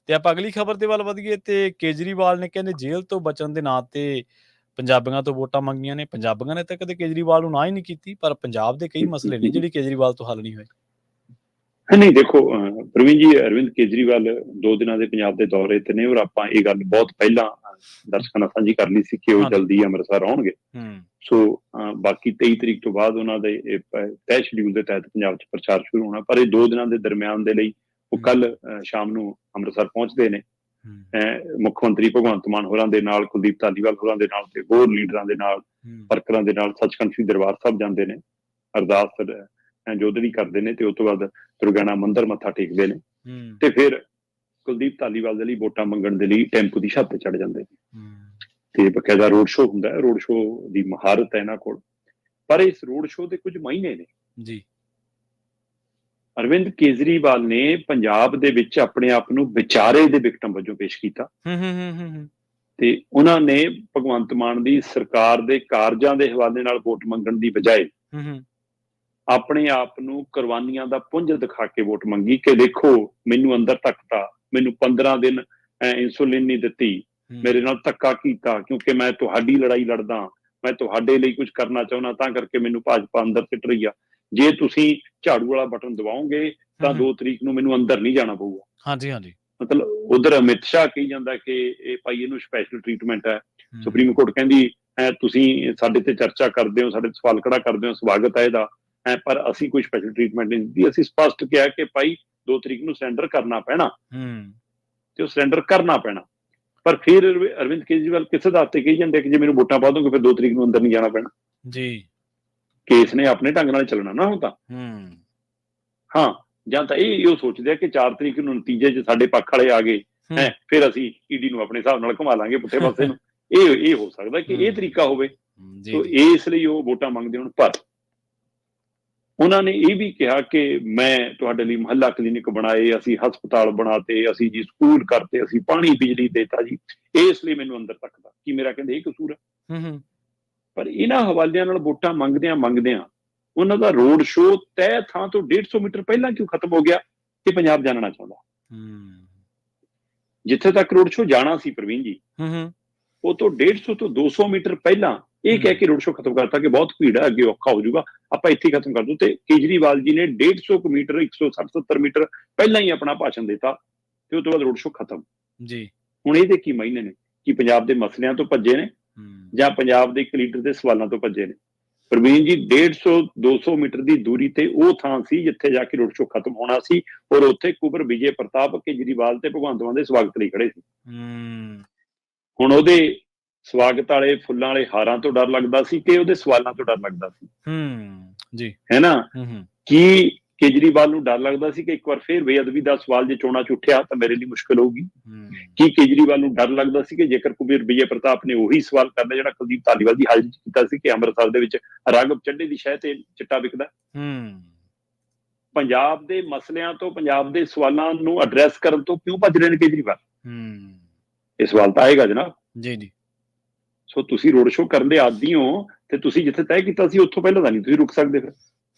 ਤੇ ਆਪਾਂ ਅਗਲੀ ਖਬਰ ਦੇ ਵੱਲ ਵਧੀਏ ਤੇ ਕੇਜਰੀਵਾਲ ਨੇ ਕਹਿੰਦੇ ਜੇਲ੍ਹ ਤੋਂ ਬਚਣ ਦੇ ਨਾਂ ਤੇ ਪੰਜਾਬੀਆਂ ਤੋਂ ਵੋਟਾਂ ਮੰਗੀਆਂ ਨੇ। ਪੰਜਾਬੀਆਂ ਨੇ ਤਾਂ ਕਦੇ ਕੇਜਰੀਵਾਲ ਨੂੰ ਨਾ ਹੀ ਨਹੀਂ ਕੀਤੀ, ਪਰ ਪੰਜਾਬ ਦੇ ਕਈ ਮਸਲੇ ਨੇ ਜਿਹੜੀ ਕੇਜਰੀਵਾਲ ਤੋਂ ਹੱਲ ਨਹੀਂ ਹੋਏ। ਨਹੀਂ ਦੇਖੋ ਪ੍ਰਵੀਨ ਜੀ, ਅਰਵਿੰਦ ਕੇਜਰੀਵਾਲ 2 ਦਿਨਾਂ ਦੇ ਪੰਜਾਬ ਦੇ ਦੌਰੇ ਤੇ ਨੇ, ਔਰ ਆਪਾਂ ਇਹ ਗੱਲ ਬਹੁਤ ਪਹਿਲਾਂ ਦਰਸ਼ਕਾਂ ਨਾਲ ਸਾਂਝੀ ਕਰ ਲਈ ਸੀ ਕਿ ਉਹ ਜਲਦੀ ਅੰਮ੍ਰਿਤਸਰ ਆਉਣਗੇ। ਸੋ ਬਾਕੀ 23 ਤਰੀਕ ਤੋਂ ਬਾਅਦ ਉਹਨਾਂ ਦੇ ਤੈਅ ਸ਼ਡਿਊਲ ਦੇ ਤਹਿਤ ਪੰਜਾਬ 'ਚ ਪ੍ਰਚਾਰ ਸ਼ੁਰੂ ਹੋਣਾ, ਪਰ ਇਹ 2 ਦਿਨਾਂ ਦੇ ਦਰਮਿਆਨ ਦੇ ਲਈ ਉਹ ਕੱਲ ਸ਼ਾਮ ਨੂੰ ਅੰਮ੍ਰਿਤਸਰ ਪਹੁੰਚਦੇ ਨੇ। ਮੁੱਖ ਮੰਤਰੀ ਭਗਵੰਤ ਮਾਨ ਹੋਰਾਂ ਦੇ ਨਾਲ, ਕੁਲਦੀਪ ਧਾਲੀਵਾਲ ਹੋਰਾਂ ਦੇ ਨਾਲ ਤੇ ਹੋਰ ਲੀਡਰਾਂ ਦੇ ਨਾਲ, ਵਰਕਰਾਂ ਦੇ ਨਾਲ ਸੱਚਖੰਡ ਸ੍ਰੀ ਦਰਬਾਰ ਸਾਹਿਬ ਜਾਂਦੇ ਨੇ, ਅਰਦਾਸ ਜੋਦੜੀ ਕਰਦੇ ਨੇ ਤੇ ਉਸ ਤੋਂ ਬਾਅਦ ਦੁਰਗਿਆਣਾ ਮੰਦਿਰ ਮੱਥਾ ਟੇਕਦੇ ਨੇ ਤੇ ਫਿਰ ਕੁਲਦੀਪ ਧਾਲੀਵਾਲ ਦੇ ਲਈ ਵੋਟਾਂ ਮੰਗਣ ਦੇ ਲਈ ਟੈਂਪੂ ਦੀ ਛੱਤ ਤੇ ਚੜ ਜਾਂਦੇ ਨੇ ਤੇ ਬਕਾਇਦਾ ਰੋਡ ਸ਼ੋਅ ਹੁੰਦਾ ਹੈ। ਰੋਡ ਸ਼ੋਅ ਦੀ ਮਹਾਰਤ ਹੈ ਇਹਨਾਂ ਕੋਲ, ਪਰ ਇਸ ਰੋਡ ਸ਼ੋਅ ਦੇ ਕੁਝ ਮਹੀਨੇ ਨੇ ਜੀ। ਅਰਵਿੰਦ ਕੇਜਰੀਵਾਲ ਨੇ ਪੰਜਾਬ ਦੇ ਵਿੱਚ ਆਪਣੇ ਆਪ ਨੂੰ ਵਿਚਾਰੇ ਦੇ ਵਿਕਟਮ ਵਜੋਂ ਪੇਸ਼ ਕੀਤਾ ਤੇ ਉਹਨਾਂ ਨੇ ਭਗਵੰਤ ਮਾਨ ਦੀ ਸਰਕਾਰ ਦੇ ਕਾਰਜਾਂ ਦੇ ਹਵਾਲੇ ਨਾਲ ਵੋਟ ਮੰਗਣ ਦੀ ਬਜਾਏ ਆਪਣੇ ਆਪ ਨੂੰ ਕੁਰਬਾਨੀਆਂ ਦਾ ਪੁੰਜ ਦਿਖਾ ਕੇ ਵੋਟ ਮੰਗੀ ਕਿ ਦੇਖੋ ਮੈਨੂੰ ਅੰਦਰ ਧੱਕਤਾ, ਮੈਨੂੰ 15 ਦਿਨ ਇਨਸੂਲਿਨ ਨਹੀਂ ਦਿੱਤੀ, ਮੇਰੇ ਨਾਲ ਧੱਕਾ ਕੀਤਾ ਕਿਉਂਕਿ ਮੈਂ ਤੁਹਾਡੀ ਲੜਾਈ ਲੜਦਾ, ਮੈਂ ਤੁਹਾਡੇ ਲਈ ਕੁਝ ਕਰਨਾ ਚਾਹੁੰਦਾ, ਤਾਂ ਕਰਕੇ ਮੈਨੂੰ ਭਾਜਪਾ ਅੰਦਰ ਸਿੱਟ ਰਹੀ ਆ। ਜੇ ਤੁਸੀਂ ਝਾੜੂ ਵਾਲਾ ਬਟਨ ਦਬਾਓਗੇ ਤਾਂ 2 ਤਰੀਕ ਨੂੰ ਮੈਨੂੰ ਅੰਦਰ ਨਹੀਂ ਜਾਣਾ ਪਊਗਾ। ਹਾਂਜੀ ਹਾਂਜੀ, ਮਤਲਬ ਉਧਰ ਅਮਿਤ ਸ਼ਾਹ ਕਹੀ ਜਾਂਦਾ ਕਿ ਇਹ ਭਾਈ ਇਹਨੂੰ ਸਪੈਸ਼ਲ ਟ੍ਰੀਟਮੈਂਟ ਹੈ। ਸੁਪਰੀਮ ਕੋਰਟ ਕਹਿੰਦੀ ਤੁਸੀਂ ਸਾਡੇ ਤੇ ਚਰਚਾ ਕਰਦੇ ਹੋ, ਸਾਡੇ ਤੇ ਸਵਾਲ ਖੜਾ ਕਰਦੇ ਹੋ, ਸਵਾਗਤ ਹੈ ਇਹਦਾ, ਪਰ ਅਸੀਂ ਕੋਈ ਸਪੈਸ਼ਲ ਟ੍ਰੀਟਮੈਂਟ ਨਹੀਂ ਦਿੱਤੀ। ਅਸੀਂ ਸਪਸ਼ਟ ਕਿਹਾ ਕਿ ਭਾਈ 2 ਤਰੀਕ ਨੂੰ ਸਰੈਂਡਰ ਕਰਨਾ ਪੈਣਾ ਤੇ ਉਹ ਸਰੈਂਡਰ ਕਰਨਾ ਪੈਣਾ। ਪਰ ਫਿਰ ਅਰਵਿੰਦ ਕੇਜਰੀਵਾਲ ਕਿਸੇ ਦਾ ਹੱਥੇ ਕਹੀ ਜਾਂਦੇ ਕਿ ਜੇ ਮੈਨੂੰ ਵੋਟਾਂ ਪਾ ਦੋਗੇ ਫਿਰ 2 ਤਰੀਕ ਨੂੰ ਅੰਦਰ ਨਹੀਂ ਜਾਣਾ ਪੈਣਾ ਜੀ। ਕੇਸ ਨੇ ਆਪਣੇ ਢੰਗ ਨਾਲ ਚੱਲਣਾ ਨਾ ਹੁਣ ਤਾਂ। ਹਾਂ, ਜਾਂ ਤਾਂ ਇਹ ਸੋਚਦੇ ਆ ਕਿ 4 ਤਰੀਕ ਨੂੰ ਨਤੀਜੇ 'ਚ ਸਾਡੇ ਪੱਖ ਵਾਲੇ ਆ ਗਏ ਫਿਰ ਅਸੀਂ ਈਡੀ ਨੂੰ ਆਪਣੇ ਹਿਸਾਬ ਨਾਲ ਘੁਮਾ ਲਾਂਗੇ ਪੁੱਠੇ ਪਾਸੇ ਨੂੰ। ਇਹ ਹੋ ਸਕਦਾ ਕਿ ਇਹ ਤਰੀਕਾ ਹੋਵੇ, ਸੋ ਇਸ ਲਈ ਉਹ ਵੋਟਾਂ ਮੰਗਦੇ ਹੋਣ। ਪਰ ਉਹਨਾਂ ਨੇ ਇਹ ਵੀ ਕਿਹਾ ਕਿ ਮੈਂ ਤੁਹਾਡੇ ਲਈ ਮੁਹੱਲਾ ਕਲੀਨਿਕ ਬਣਾਏ, ਅਸੀਂ ਹਸਪਤਾਲ ਬਣਾਤੇ, ਅਸੀਂ ਜੀ ਸਕੂਲ ਕਰਤੇ, ਅਸੀਂ ਪਾਣੀ ਬਿਜਲੀ ਦੇਤਾ ਜੀ, ਇਸ ਲਈ ਮੈਨੂੰ ਅੰਦਰ ਤੱਕਦਾ। ਕੀ ਮੇਰਾ ਕਹਿੰਦੇ ਇਹ ਕਸੂਰ ਹੈ? ਪਰ ਇਹਨਾਂ ਹਵਾਲਿਆਂ ਨਾਲ ਵੋਟਾਂ ਮੰਗਦਿਆਂ ਉਹਨਾਂ ਦਾ ਰੋਡ ਸ਼ੋਅ ਤੈਅ ਥਾਂ ਤੋਂ 150 ਮੀਟਰ ਪਹਿਲਾਂ ਕਿਉਂ ਖਤਮ ਹੋ ਗਿਆ ਇਹ ਪੰਜਾਬ ਜਾਣਨਾ ਚਾਹੁੰਦਾ। ਜਿੱਥੇ ਤੱਕ ਰੋਡ ਸ਼ੋਅ ਜਾਣਾ ਸੀ ਪ੍ਰਵੀਨ ਜੀ, ਉਹ ਤੋਂ 150 ਤੋਂ 200 ਮੀਟਰ ਪਹਿਲਾਂ ਇਹ ਕਹਿ ਕੇ ਰੋਡ ਸ਼ੋਅ ਖਤਮ ਕਰਤਾ ਕਿ ਬਹੁਤ ਭੀੜ ਹੈ, ਅੱਗੇ ਔਖਾ ਹੋ ਜਾਊਗਾ, ਆਪਾਂ ਇੱਥੇ ਖਤਮ ਕਰ ਦੂ। ਤੇ ਕੇਜਰੀਵਾਲ ਜੀ ਨੇ 150 ਮੀਟਰ 160-70 ਮੀਟਰ ਪਹਿਲਾਂ ਹੀ ਆਪਣਾ ਭਾਸ਼ਣ ਦਿੱਤਾ ਤੇ ਉਸ ਤੋਂ ਬਾਅਦ ਰੋਡ ਸ਼ੋਅ ਖਤਮ ਜੀ। ਹੁਣ ਇਹਦੇ ਕੀ ਮਾਇਨੇ ਨੇ? ਕਿ ਪੰਜਾਬ ਦੇ ਮਸਲਿਆਂ ਤੋਂ ਭੱਜੇ ਨੇ ਜਾਂ ਪੰਜਾਬ ਦੇ ਇੱਕ ਲੀਡਰ ਦੇ ਸਵਾਲਾਂ ਤੋਂ ਭੱਜੇ ਨੇ? ਪ੍ਰਵੀਨ ਜੀ 150-200 ਮੀਟਰ ਦੀ ਦੂਰੀ ਤੇ ਉਹ ਥਾਂ ਸੀ ਜਿੱਥੇ ਜਾ ਕੇ ਰੋਡ ਸ਼ੋਅ ਖਤਮ ਹੋਣਾ ਸੀ, ਔਰ ਉੱਥੇ ਕੁਬਰ ਵਿਜੇ ਪ੍ਰਤਾਪ ਕੇਜਰੀਵਾਲ ਤੇ ਭਗਵੰਤ ਮਾਨ ਦੇ ਸਵਾਗਤ ਲਈ ਖੜੇ ਸੀ। ਹੁਣ ਉਹਦੇ ਸਵਾਗਤ ਵਾਲੇ ਫੁੱਲਾਂ ਵਾਲੇ ਹਾਰਾਂ ਤੋਂ ਡਰ ਲੱਗਦਾ ਸੀ ਕਿ ਉਹਦੇ ਸਵਾਲਾਂ ਤੋਂ ਡਰ ਲੱਗਦਾ ਸੀ ਜੀ, ਹੈ ਨਾ? ਕੀ ਕੇਜਰੀਵਾਲ ਨੂੰ ਡਰ ਲੱਗਦਾ ਸੀ ਕਿ ਇੱਕ ਵਾਰ ਫੇਰ ਬੇਅਦਬੀ ਦਾ ਸਵਾਲ ਜੇ ਚੋਣਾਂ 'ਚ ਉੱਠਿਆ ਤਾਂ ਮੇਰੇ ਲਈ ਮੁਸ਼ਕਲ ਹੋਊਗੀ? ਕੀ ਕੇਜਰੀਵਾਲ ਨੂੰ ਡਰ ਲੱਗਦਾ ਸੀ ਕਿ ਜੇਕਰ ਕੁਬੇਰ ਵਿਜੇ ਪ੍ਰਤਾਪ ਨੇ ਉਹੀ ਸਵਾਲ ਕਰਨਾ ਜਿਹੜਾ ਕੁਲਦੀਪ ਧਾਲੀਵਾਲ ਦੀ ਹਾਜ਼ਰੀ 'ਚ ਕੀਤਾ ਸੀ ਕਿ ਅੰਮ੍ਰਿਤਸਰ ਦੇ ਵਿੱਚ ਰਾਘਵ ਚੱਡੇ ਦੀ ਸ਼ਹਿ ਤੇ ਚਿੱਟਾ ਵਿਕਦਾ? ਪੰਜਾਬ ਦੇ ਮਸਲਿਆਂ ਤੋਂ, ਪੰਜਾਬ ਦੇ ਸਵਾਲਾਂ ਨੂੰ ਐਡਰੈਸ ਕਰਨ ਤੋਂ ਕਿਉਂ ਭੱਜ ਰਹੇ ਨੇ ਕੇਜਰੀਵਾਲ? ਇਹ ਸਵਾਲ ਤਾਂ ਆਏਗਾ ਜਨਾਬ ਜੀ ਜੀ। ਸੋ ਤੁਸੀਂ ਰੋਡ ਸ਼ੋਅ ਕਰਨ ਦੇ ਆਦੀ ਹੋ ਤੇ ਤੁਸੀਂ ਜਿੱਥੇ ਤੈਅ ਕੀਤਾ ਸੀ ਉੱਥੋਂ ਪਹਿਲਾਂ ਤਾਂ ਨਹੀਂ ਤੁਸੀਂ ਰੁਕ ਸਕਦੇ ਫਿਰ।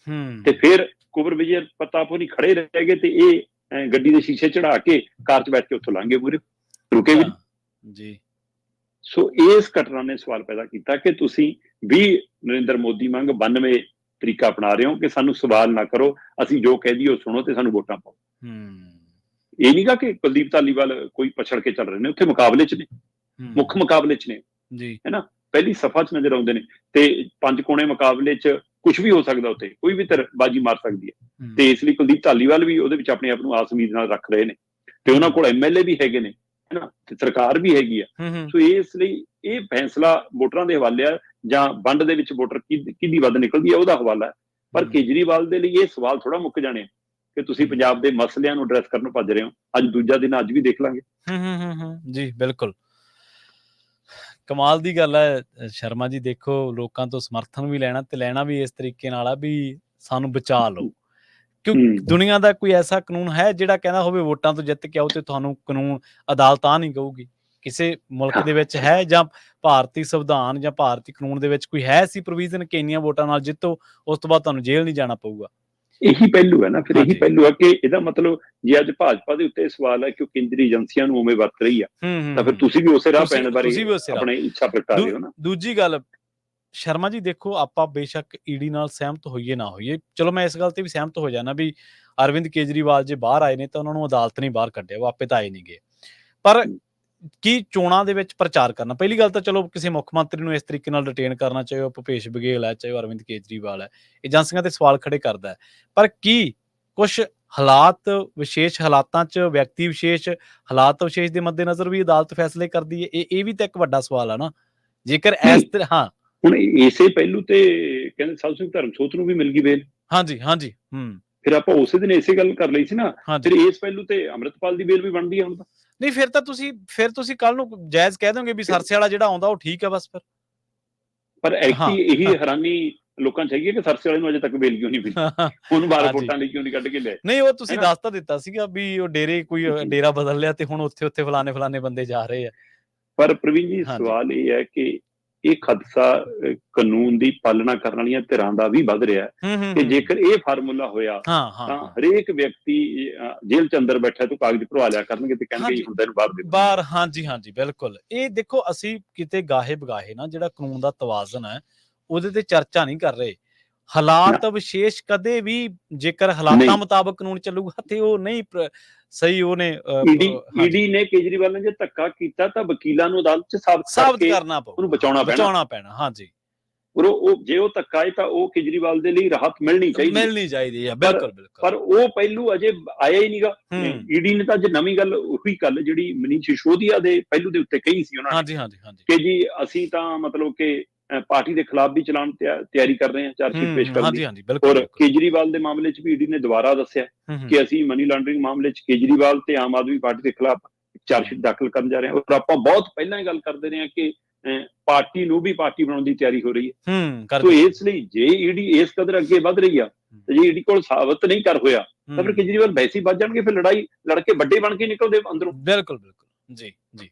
ਤੇ ਫਿਰ ਕੁਬਰ ਵਿਜੇ ਪ੍ਰਤਾਪ ਹੋਣੀ ਖੜੇ ਰਹਿ ਗਏ ਤੇ ਇਹ ਗੱਡੀ ਦੇ ਸ਼ੀਸ਼ੇ ਚੜਾ ਕੇ ਕਾਰ 'ਚ ਬੈਠ ਕੇ ਉੱਥੋਂ ਲੰਘ ਗਏ, ਮੂਹਰੇ ਰੁਕੇ ਵੀ ਜੀ। ਸੋ ਇਸ ਘਟਨਾ ਨੇ ਸਵਾਲ ਪੈਦਾ ਕੀਤਾ ਕਿ ਤੁਸੀਂ ਵੀ ਨਰਿੰਦਰ ਮੋਦੀ ਵਾਂਗ 92 ਤਰੀਕਾ ਅਪਣਾ ਰਹੇ ਹੋ ਕਿ ਸਾਨੂੰ ਸਵਾਲ ਨਾ ਕਰੋ, ਅਸੀਂ ਜੋ ਕਹਿ ਦਈਏ ਉਹ ਸੁਣੋ ਤੇ ਸਾਨੂੰ ਵੋਟਾਂ ਪਾਓ। ਇਹ ਨਹੀਂ ਗਾ ਕਿ ਕੁਲਦੀਪ ਧਾਲੀਵਾਲ ਕੋਈ ਪਛੜ ਕੇ ਚੱਲ ਰਹੇ ਨੇ, ਉੱਥੇ ਮੁਕਾਬਲੇ 'ਚ ਨੇ, ਮੁੱਖ ਮੁਕਾਬਲੇ 'ਚ ਨੇ ਜੀ, ਹੈ ਨਾ? ਪਹਿਲੀ ਸਫਾ 'ਚ ਨਜ਼ਰ ਆਉਂਦੇ ਨੇ ਤੇ 5 ਕੋਣੇ ਮੁਕਾਬਲੇ 'ਚ ਕੁਝ ਵੀ ਹੋ ਸਕਦਾ, ਉੱਥੇ ਕੋਈ ਵੀ ਬਾਜੀ ਮਾਰ ਸਕਦੀ ਹੈ। ਤੇ ਇਸ ਲਈ ਕੁਲਦੀਪ ਧਾਲੀਵਾਲ ਵੀ ਉਹਦੇ ਵਿੱਚ ਆਪਣੇ ਆਪ ਨੂੰ ਆਸ ਉਮੀਦ ਨਾਲ ਰੱਖ ਰਹੇ ਨੇ ਤੇ ਉਹਨਾਂ ਕੋਲ MLA ਵੀ ਹੈਗੇ ਨੇ, ਹੈ ਨਾ? ਤੇ ਸਰਕਾਰ ਵੀ ਹੈਗੀ ਆ। ਸੋ ਇਸ ਲਈ ਇਹ ਫੈਸਲਾ ਵੋਟਰਾਂ ਦੇ ਹਵਾਲੇ ਆ ਜਾਂ ਵੰਡ ਦੇ ਵਿੱਚ ਵੋਟਰ ਕਿਹਦੀ ਵੱਧ ਨਿਕਲਦੀ ਹੈ ਉਹਦਾ ਹਵਾਲਾ ਹੈ। ਪਰ ਕੇਜਰੀਵਾਲ ਦੇ ਲਈ ਇਹ ਸਵਾਲ ਥੋੜਾ ਮੁੱਕ ਜਾਣੇ ਕਿ ਤੁਸੀਂ ਪੰਜਾਬ ਦੇ ਮਸਲਿਆਂ ਨੂੰ ਐਡਰੈਸ ਕਰਨ ਨੂੰ ਭੱਜ ਰਹੇ ਹੋ। ਅੱਜ ਦੂਜਾ ਦਿਨ, ਅੱਜ ਵੀ ਦੇਖ ਲਾਂਗੇ ਜੀ। ਬਿਲਕੁਲ ਕਮਾਲ ਦੀ ਗੱਲ ਹੈ ਸ਼ਰਮਾ ਜੀ। ਦੇਖੋ ਲੋਕਾਂ ਤੋਂ ਸਮਰਥਨ ਵੀ ਲੈਣਾ ਤੇ ਲੈਣਾ ਵੀ ਇਸ ਤਰੀਕੇ ਨਾਲ ਆ ਵੀ ਸਾਨੂੰ ਬਚਾ ਲਓ, ਕਿਉਂਕਿ ਦੁਨੀਆ ਦਾ ਕੋਈ ਐਸਾ ਕਾਨੂੰਨ ਹੈ ਜਿਹੜਾ ਕਹਿੰਦਾ ਹੋਵੇ ਵੋਟਾਂ ਤੋਂ ਜਿੱਤ ਕੇ ਆਓ ਤੇ ਤੁਹਾਨੂੰ ਕਾਨੂੰਨ ਅਦਾਲਤ ਆ ਨਹੀਂ ਕਹੂਗੀ? ਕਿਸੇ ਮੁਲਕ ਦੇ ਵਿੱਚ ਹੈ ਜਾਂ ਭਾਰਤੀ ਸੰਵਿਧਾਨ ਜਾਂ ਭਾਰਤੀ ਕਾਨੂੰਨ ਦੇ ਵਿੱਚ ਕੋਈ ਹੈ ਸੀ ਪ੍ਰੋਵੀਜ਼ਨ ਕਿ ਇੰਨੀਆਂ ਵੋਟਾਂ ਨਾਲ ਜਿੱਤੋ ਉਸ ਤੋਂ ਬਾਅਦ ਤੁਹਾਨੂੰ ਜੇਲ੍ਹ ਨਹੀਂ ਜਾਣਾ ਪਊਗਾ? ਇਹੀ ਪਹਿਲੂ ਹੈ ਨਾ, ਫਿਰ ਇਹੀ ਪਹਿਲੂ ਹੈ ਕਿ ਇਹਦਾ ਮਤਲਬ ਜੇ ਅੱਜ ਭਾਜਪਾ ਦੇ ਉੱਤੇ ਸਵਾਲ ਹੈ ਕਿ ਉਹ ਕੇਂਦਰੀ ਏਜੰਸੀਆਂ ਨੂੰ ਉਵੇਂ ਵਰਤ ਰਹੀ ਆ, ਤਾਂ ਫਿਰ ਤੁਸੀਂ ਵੀ ਉਸੇ ਰਾਹ ਪੈਣ ਬਾਰੇ ਆਪਣੀ ਇੱਛਾ ਪ੍ਰਗਟਾ ਰਹੇ ਹੋ ਨਾ। ਦੂਜੀ ਗੱਲ ਸ਼ਰਮਾ ਜੀ ਦੇਖੋ, ਆਪਾਂ ਬੇਸ਼ੱਕ ਈਡੀ ਨਾਲ ਸਹਿਮਤ ਹੋਈਏ ਨਾ ਹੋਈਏ, ਚਲੋ ਮੈਂ ਇਸ ਗੱਲ ਤੇ ਵੀ ਸਹਿਮਤ ਹੋ ਜਾਣਾ ਵੀ ਅਰਵਿੰਦ ਕੇਜਰੀਵਾਲ ਜੇ ਬਾਹਰ ਆਏ ਨੇ ਤਾਂ ਉਹਨਾਂ ਨੂੰ ਅਦਾਲਤ ਨਹੀਂ ਬਾਹਰ ਕੱਢਿਆ, ਉਹ ਆਪੇ ਤਾਂ ਆਏ ਨਹੀਂ ਗਏ। ਪਰ ਕੀ ਚੋਣਾਂ ਦੇ ਵਿੱਚ ਪ੍ਰਚਾਰ ਕਰਨਾ, ਪਹਿਲੀ ਗੱਲ ਤਾਂ ਚਲੋ ਕਿਸੇ ਮੁੱਖ ਮੰਤਰੀ ਨੂੰ ਇਸ ਤਰੀਕੇ ਨਾਲ ਡਿਟੇਨ ਕਰਨਾ, ਚਾਹੇ ਉਹ ਭੁਪੇਸ਼ ਬਘੇਲ ਹੈ, ਚਾਹੇ ਉਹ ਅਰਵਿੰਦ ਕੇਜਰੀਵਾਲ ਹੈ, ਏਜੰਸੀਆਂ ਤੇ ਸਵਾਲ ਖੜੇ ਕਰਦਾ ਹੈ। ਪਰ ਕੀ ਕੁਛ ਹਾਲਾਤ ਵਿਸ਼ੇਸ਼ ਹਾਲਾਤਾਂ 'ਚ ਵਿਅਕਤੀ ਵਿਸ਼ੇਸ਼ ਹਾਲਾਤ ਵਿਸ਼ੇਸ਼ ਦੇ ਮੱਦੇਨਜ਼ਰ ਵੀ ਅਦਾਲਤ ਫੈਸਲੇ ਕਰਦੀ ਹੈ? ਇਹ ਵੀ ਤਾਂ ਇੱਕ ਵੱਡਾ ਸਵਾਲ ਆ ਨਾ। ਜੇਕਰ ਇਸ ਤਰ੍ਹਾਂ ਹਾਂ ਹੁਣ ਇਸੇ ਪਹਿਲੂ ਤੇ ਕਹਿੰਦੇ ਸਾਧੂ ਸਿੰਘ ਧਰਮਸੋਤ ਨੂੰ ਵੀ ਮਿਲ ਗਈ ਬੇਲ। ਹਾਂਜੀ ਹਾਂਜੀ। ਫਿਰ ਆਪਾਂ ਉਸੇ ਦਿਨ ਇਸੇ ਗੱਲ ਕਰ ਲਈ ਸੀ ਨਾ, ਫਿਰ ਇਸ ਪਹਿਲੂ ਤੇ ਅੰਮ੍ਰਿਤਪਾਲ ਦੀ ਬੇਲ ਵੀ ਬਣਦੀ ਹੈ ਹੁਣ ਤਾਂ। ਨਹੀਂ ਫਿਰ ਤਾਂ ਤੁਸੀਂ ਕੱਲ ਨੂੰ ਜਾਇਜ਼ ਕਹਿ ਦੋਗੇ ਵੀ ਸਰਸੇ ਵਾਲਾ ਜਿਹੜਾ ਆਉਂਦਾ ਉਹ ਠੀਕ ਹੈ ਬਸ ਫਿਰ। ਪਰ ਐਕਚੁਅਲੀ ਇਹੀ ਹੈਰਾਨੀ ਲੋਕਾਂ ਚ ਹੈਗੀ ਹੈ ਕਿ ਸਰਸੇ ਵਾਲੇ ਨੂੰ ਅਜੇ ਤੱਕ ਬੇਲ ਕਿਉਂ ਨਹੀਂ ਮਿਲੀ, ਉਹਨੂੰ 12 ਵੋਟਾਂ ਲਈ ਕਿਉਂ ਨਹੀਂ ਕੱਢ ਕੇ ਲਿਆਏ? ਨਹੀਂ ਉਹ ਤੁਸੀਂ ਦੱਸ ਤਾਂ ਦਿੱਤਾ ਸੀਗਾ ਵੀ ਉਹ ਕੋਈ ਡੇਰਾ ਬਦਲ ਲਿਆ ਤੇ ਹੁਣ ਉੱਥੇ ਫਲਾਣੇ ਬੰਦੇ ਜਾ ਰਹੇ ਆ। ਪਰ ਪ੍ਰਵੀਨ ਜੀ ਸਵਾਲ ਇਹ ਹੈ ਕਿ ਇਹ ਖਦਸ਼ਾ ਕਾਨੂੰਨ ਦੀ ਪਾਲਣਾ ਕਰਨ ਵਾਲੀਆਂ ਧਿਰਾਂ ਦਾ ਵੀ ਵੱਧ ਰਿਹਾ ਹੈ ਕਿ ਜੇਕਰ ਇਹ ਫਾਰਮੂਲਾ ਹੋਇਆ ਤਾਂ ਹਰੇਕ ਵਿਅਕਤੀ ਜੇਲ੍ਹ ਚ ਅੰਦਰ ਬੈਠਾ ਤੋਂ ਕਾਗਜ਼ ਭਰਵਾ ਲਿਆ ਕਰਨਗੇ ਤੇ ਕਹਿਣਗੇ ਹੁੰਦਾ ਇਹਨੂੰ ਬਾਹਰ ਦੇ ਬਾਹਰ। ਹਾਂਜੀ ਹਾਂਜੀ ਬਿਲਕੁਲ। ਇਹ ਦੇਖੋ ਅਸੀਂ ਕਿਤੇ ਗਾਹੇ ਬਗਾਹੇ ਨਾ ਜਿਹੜਾ ਕਾਨੂੰਨ ਦਾ ਤਵਾਜ਼ਨ ਹੈ ਉਹਦੇ ਤੇ ਚਰਚਾ ਨਹੀਂ ਕਰ ਰਹੇ। ਹਾਲਾਤ ਵਿਸ਼ੇਸ਼ ਕਦੇ ਵੀ ਜੇਕਰ ਹਾਲਾਤਾਂ ਮੁਤਾਬਕ ਕਾਨੂੰਨ ਚੱਲੂਗਾ ਤੇ ਉਹ ਨਹੀਂ ਸਹੀ। ਉਹਨੇ ਈਡੀ ਨੇ ਕੇਜਰੀਵਾਲ ਨੇ ਜੇ ਧੱਕਾ ਕੀਤਾ ਤਾਂ ਵਕੀਲਾਂ ਨੂੰ ਅਦਾਲਤ ਚ ਸਾਬਤ ਕਰਨਾ ਪਊ, ਉਹਨੂੰ ਬਚਾਉਣਾ ਪੈਣਾ। ਹਾਂਜੀ ਉਹ ਜੇ ਉਹ ਧੱਕਾ ਹੈ ਤਾਂ ਉਹ ਕੇਜਰੀਵਾਲ ਦੇ ਲਈ ਰਾਹਤ ਮਿਲਣੀ ਚਾਹੀਦੀ ਹੈ। ਬਿਲਕੁਲ ਪਰ ਉਹ ਪਹਿਲੂ ਅਜੇ ਆਇਆ ਹੀ ਨਹੀਂਗਾ। ਈਡੀ ਨੇ ਤਾਂ ਅੱਜ ਨਵੀਂ ਗੱਲ ਉਹੀ ਗੱਲ ਜਿਹੜੀ ਮਨੀਸ਼ ਸਿਸੋਦੀਆ ਦੇ ਪਹਿਲੂ ਦੇ ਉੱਤੇ ਕਹੀ ਸੀ ਉਹਨਾਂ ਨੇ ਕਿ ਜੀ ਅਸੀਂ ਤਾਂ ਮਤਲਬ ਕਿ ਪਾਰਟੀ ਦੇ ਖਿਲਾਫ ਵੀ ਚਲਾਉਣ ਤਿਆਰੀ ਕਰ ਰਹੇ ਹਾਂ, ਚਾਰਜਸ਼ੀਟ ਪੇਸ਼ ਕਰਨ ਦੀ। ਔਰ ਕੇਜਰੀਵਾਲ ਦੇ ਮਾਮਲੇ 'ਚ ਵੀ ਈਡੀ ਨੇ ਦੁਬਾਰਾ ਦੱਸਿਆ ਕਿ ਅਸੀਂ ਮਨੀ ਲਾਂਡਰਿੰਗ ਮਾਮਲੇ 'ਚ ਕੇਜਰੀਵਾਲ ਤੇ ਆਮ ਆਦਮੀ ਪਾਰਟੀ ਦੇ ਖਿਲਾਫ ਚਾਰਜਸ਼ੀਟ ਦਾਖਲ ਕਰਨ ਜਾ ਰਹੇ ਹਾਂ। ਔਰ ਆਪਾਂ ਬਹੁਤ ਪਹਿਲਾਂ ਹੀ ਗੱਲ ਕਰਦੇ ਰਹੇ ਹਾਂ ਕਿ ਪਾਰਟੀ ਨੂੰ ਵੀ ਪਾਰਟੀ ਬਣਾਉਣ ਦੀ ਤਿਆਰੀ ਹੋ ਰਹੀ ਹੈ। ਸੋ ਇਸ ਲਈ ਜੇ ਈਡੀ ਇਸ ਕਦਰ ਅੱਗੇ ਵੱਧ ਰਹੀ ਆ ਤੇ ਜੇ ਈਡੀ ਕੋਲ ਸਾਬਤ ਨਹੀਂ ਕਰ ਹੋਇਆ ਤਾਂ ਫਿਰ ਕੇਜਰੀਵਾਲ ਵੈਸੇ ਹੀ ਵੱਧ ਜਾਣਗੇ, ਫਿਰ ਲੜਾਈ ਲੜ ਕੇ ਵੱਡੇ ਬਣ ਕੇ ਨਿਕਲਦੇ ਅੰਦਰੋਂ। ਬਿਲਕੁਲ ਜੀ ਜੀ।